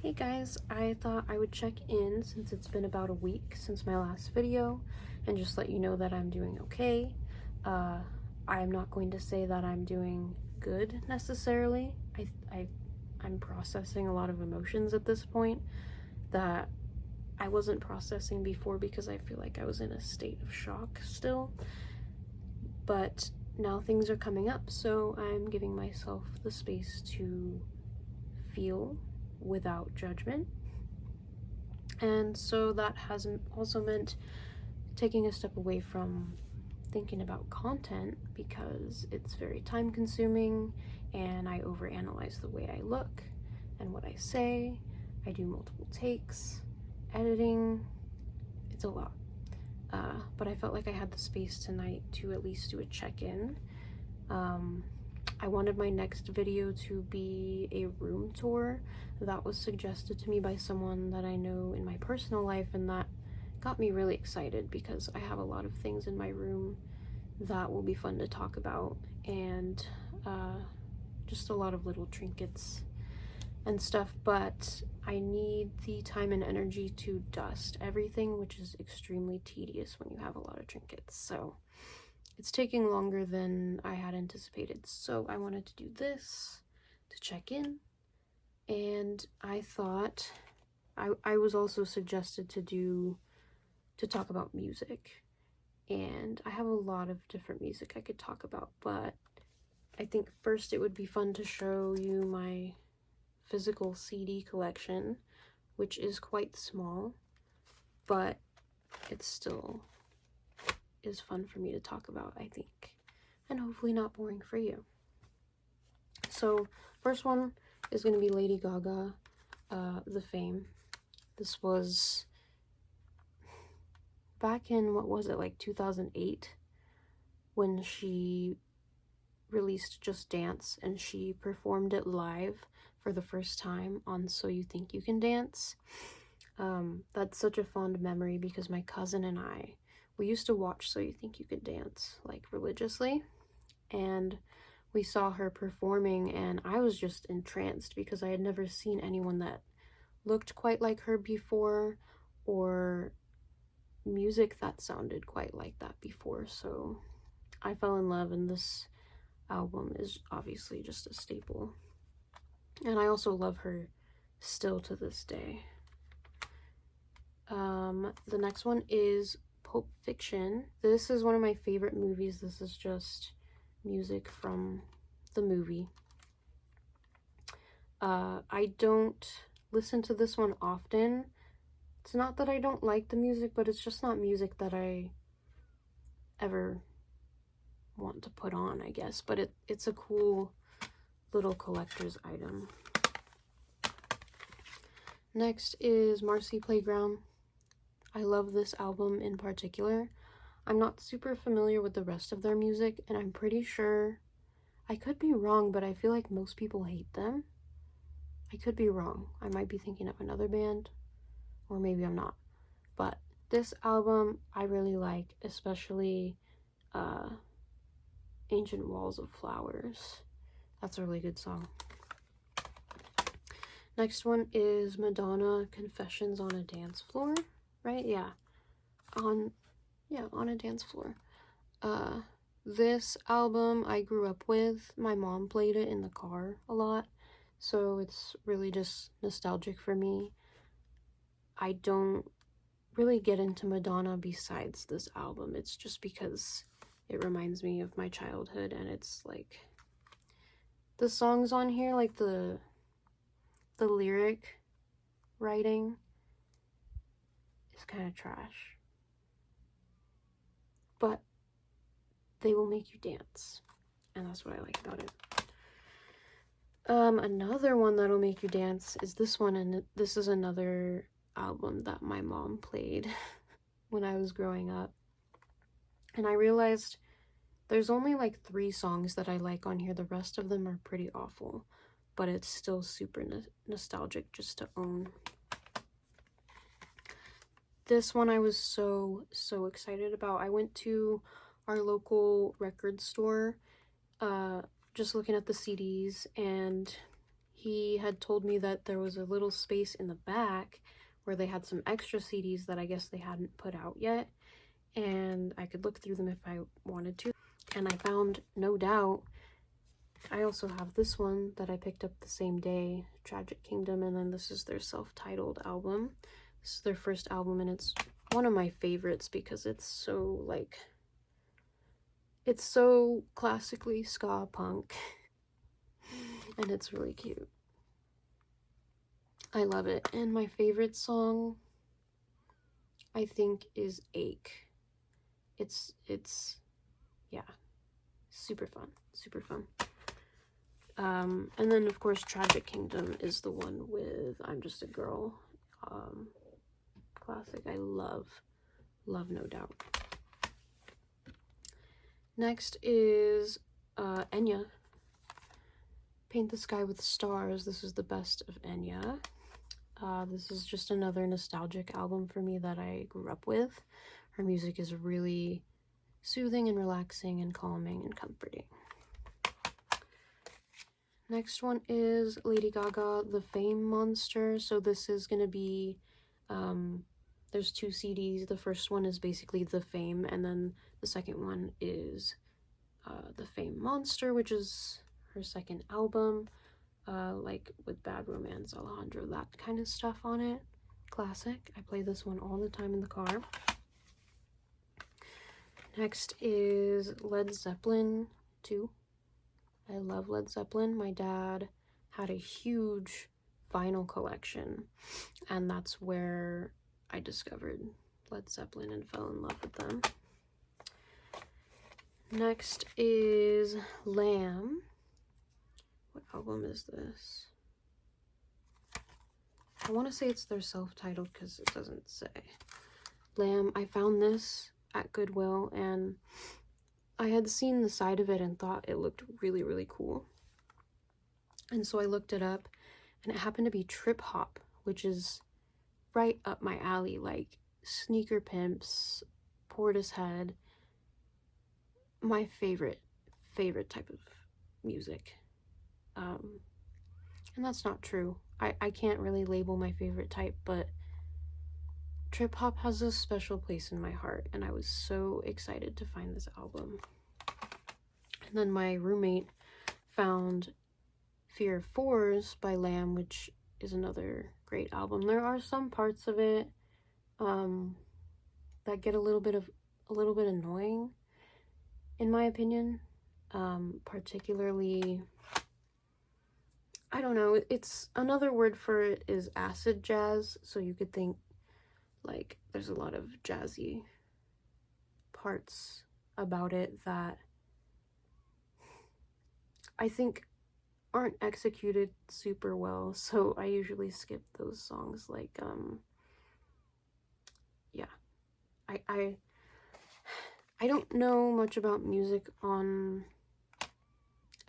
Hey guys, I thought I would check in since it's been about a week since my last video and just let you know that I'm doing okay. I'm not going to say that I'm doing good necessarily. I'm processing a lot of emotions at this point that I wasn't processing before because I feel like I was in a state of shock still. But now things are coming up, so I'm giving myself the space to feel without judgment. And so that has also meant taking a step away from thinking about content because it's very time consuming and I overanalyze the way I look and what I say. I do multiple takes, editing, it's a lot. But I felt like I had the space tonight to at least do a check-in. I wanted my next video to be a room tour that was suggested to me by someone that I know in my personal life, and that got me really excited because I have a lot of things in my room that will be fun to talk about, and just a lot of little trinkets and stuff, but I need the time and energy to dust everything, which is extremely tedious when you have a lot of trinkets. So it's taking longer than I had anticipated. So I wanted to do this to check in, and I thought I was also suggested to talk about music, and I have a lot of different music I could talk about, but I think first it would be fun to show you my physical CD collection, which is quite small, but it still is fun for me to talk about, I think, and hopefully not boring for you. So first one is going to be Lady Gaga, The Fame. This was back in, what was it, like 2008, when she released Just Dance, and she performed it live for the first time on So You Think You Can Dance. That's such a fond memory because my cousin and we used to watch So You Think You Can Dance, like, religiously, and we saw her performing, and I was just entranced because I had never seen anyone that looked quite like her before, or music that sounded quite like that before. So I fell in love, and this album is obviously just a staple. And I also love her still to this day. The next one is Pulp Fiction. This is one of my favorite movies. This is just music from the movie. I don't listen to this one often. It's not that I don't like the music, but it's just not music that I ever want to put on, I guess. But it's a cool little collector's item. Next is Marcy Playground. I love this album in particular. I'm not super familiar with the rest of their music, and I'm pretty sure, I could be wrong, but I feel like most people hate them. I could be wrong. I might be thinking of another band, or maybe I'm not. But this album I really like, especially Ancient Walls of Flowers. That's a really good song. Next one is Madonna, Confessions on a Dance Floor, right? Yeah. On a dance floor. This album I grew up with. My mom played it in the car a lot, so it's really just nostalgic for me. I don't really get into Madonna besides this album. It's just because it reminds me of my childhood, and it's like the songs on here, like the lyric writing is kind of trash, but they will make you dance, and that's what I like about it. Another one that'll make you dance is this one, and this is another album that my mom played when I was growing up, and I realized there's only like 3 songs that I like on here. The rest of them are pretty awful, but it's still super nostalgic just to own. This one I was so excited about. I went to our local record store, just looking at the CDs, and he had told me that there was a little space in the back where they had some extra CDs that I guess they hadn't put out yet, and I could look through them if I wanted to. And I found No Doubt. I also have this one that I picked up the same day, Tragic Kingdom, and then this is their self-titled album. This is their first album, and it's one of my favorites because it's so, like, it's so classically ska punk, and it's really cute. I love it. And my favorite song, I think, is Ache. It's yeah, super fun, super fun. And then of course Tragic Kingdom is the one with I'm Just a Girl. Classic. I love No Doubt. Next is Enya, Paint the Sky with Stars. This is the best of Enya. This is just another nostalgic album for me that I grew up with. Her music is really soothing and relaxing and calming and comforting. Next one is Lady Gaga, The Fame Monster. So this is going to be, there's 2 CDs. The first one is basically The Fame, and then the second one is The Fame Monster, which is her second album, like with Bad Romance, Alejandro, that kind of stuff on it. Classic. I play this one all the time in the car. Next is Led Zeppelin 2. I love Led Zeppelin. My dad had a huge vinyl collection, and that's where I discovered Led Zeppelin and fell in love with them. Next is Lamb. What album is this? I want to say it's their self-titled because it doesn't say. Lamb. I found this at Goodwill, and I had seen the side of it and thought it looked really, really cool. And so I looked it up, and it happened to be trip hop, which is right up my alley, like Sneaker Pimps, Portishead, my favorite type of music. And that's not true. I can't really label my favorite type, but trip hop has a special place in my heart, and I was so excited to find this album. And then my roommate found Fear of Fours by Lamb, which is another great album. There are some parts of it that get a little bit annoying, in my opinion. Particularly, I don't know, it's another word for it is acid jazz, so you could think like there's a lot of jazzy parts about it that I think aren't executed super well, so I usually skip those songs. Like yeah, I don't know much about music on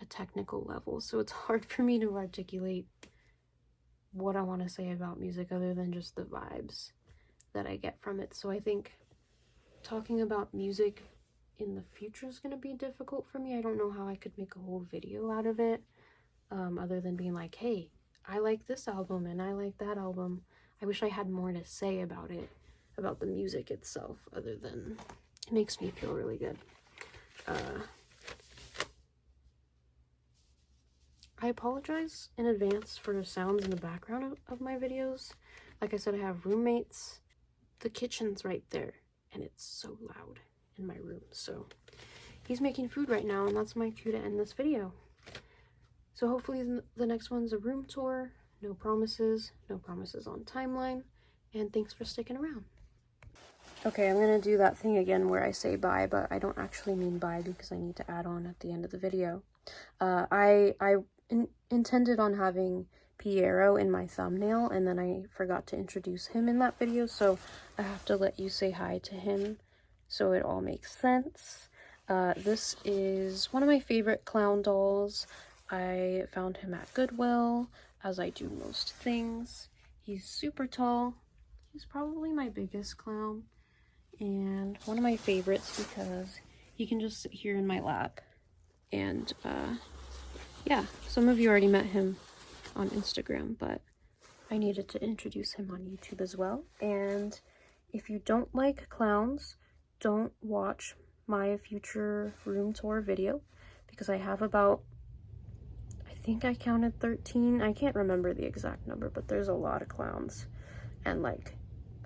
a technical level, so it's hard for me to articulate what I want to say about music other than just the vibes that I get from it. So I think talking about music in the future is going to be difficult for me. I don't know how I could make a whole video out of it, other than being like, hey, I like this album and I like that album. I wish I had more to say about it, about the music itself, other than it makes me feel really good. I apologize in advance for the sounds in the background of my videos. Like I said, I have roommates. The kitchen's right there, and it's so loud in my room. So he's making food right now, and that's my cue to end this video. So hopefully the next one's a room tour. No promises on timeline, and thanks for sticking around. Okay, I'm gonna do that thing again where I say bye, but I don't actually mean bye because I need to add on at the end of the video. I intended on having Piero in my thumbnail, and then I forgot to introduce him in that video, so I have to let you say hi to him so it all makes sense. This is one of my favorite clown dolls. I found him at Goodwill, as I do most things. He's super tall. He's probably my biggest clown, and one of my favorites because he can just sit here in my lap. And yeah, some of you already met him on Instagram, but I needed to introduce him on YouTube as well. And if you don't like clowns, don't watch my future room tour video, because I have about, I think I counted 13. I can't remember the exact number, but there's a lot of clowns and like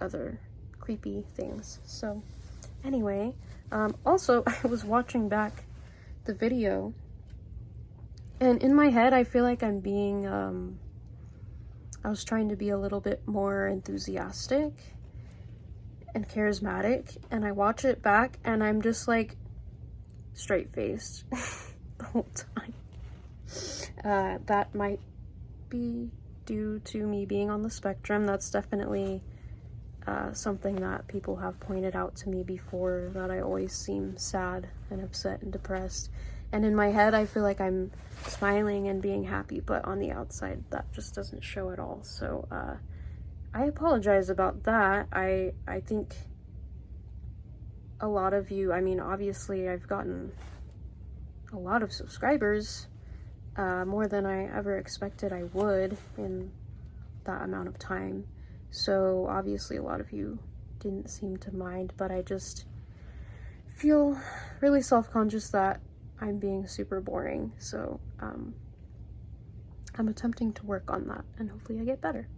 other creepy things. So anyway, also I was watching back the video, and in my head I feel like I'm being I was trying to be a little bit more enthusiastic and charismatic, and I watch it back and I'm just like straight-faced the whole time. That might be due to me being on the spectrum. That's definitely something that people have pointed out to me before, that I always seem sad and upset and depressed. And in my head, I feel like I'm smiling and being happy, but on the outside, that just doesn't show at all. So I apologize about that. I think a lot of you, I mean, obviously I've gotten a lot of subscribers, more than I ever expected I would in that amount of time. So obviously a lot of you didn't seem to mind, but I just feel really self-conscious that I'm being super boring. So I'm attempting to work on that, and hopefully I get better.